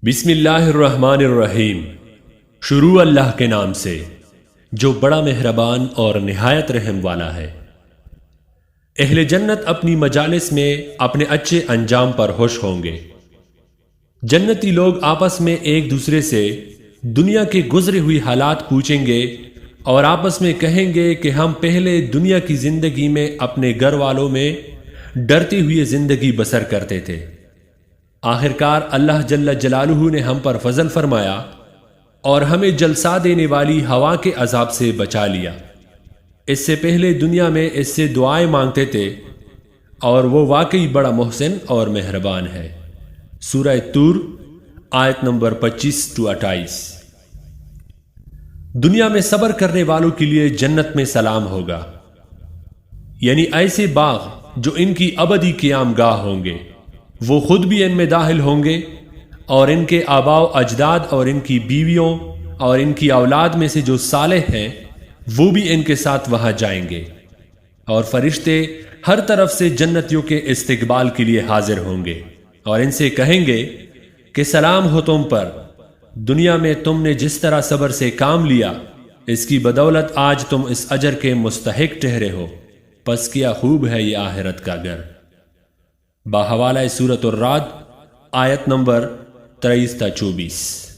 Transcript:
بسم اللہ الرحمن الرحیم۔ شروع اللہ کے نام سے جو بڑا مہربان اور نہایت رحم والا ہے۔ اہل جنت اپنی مجالس میں اپنے اچھے انجام پر خوش ہوں گے۔ جنتی لوگ آپس میں ایک دوسرے سے دنیا کے گزری ہوئی حالات پوچھیں گے اور آپس میں کہیں گے کہ ہم پہلے دنیا کی زندگی میں اپنے گھر والوں میں ڈرتی ہوئی زندگی بسر کرتے تھے۔ آخرکار اللہ جل جلالہ نے ہم پر فضل فرمایا اور ہمیں جلسا دینے والی ہوا کے عذاب سے بچا لیا۔ اس سے پہلے دنیا میں اس سے دعائیں مانگتے تھے اور وہ واقعی بڑا محسن اور مہربان ہے۔ سورہ طور آیت نمبر 25-28۔ دنیا میں صبر کرنے والوں کے لیے جنت میں سلام ہوگا، یعنی ایسے باغ جو ان کی ابدی قیام گاہ ہوں گے۔ وہ خود بھی ان میں داخل ہوں گے اور ان کے آباء و اجداد اور ان کی بیویوں اور ان کی اولاد میں سے جو صالح ہیں وہ بھی ان کے ساتھ وہاں جائیں گے، اور فرشتے ہر طرف سے جنتیوں کے استقبال کے لیے حاضر ہوں گے اور ان سے کہیں گے کہ سلام ہو تم پر، دنیا میں تم نے جس طرح صبر سے کام لیا اس کی بدولت آج تم اس اجر کے مستحق ٹھہرے ہو، پس کیا خوب ہے یہ آخرت کا گھر۔ باحوالہ سورۃ الرعد آیت نمبر 23-24۔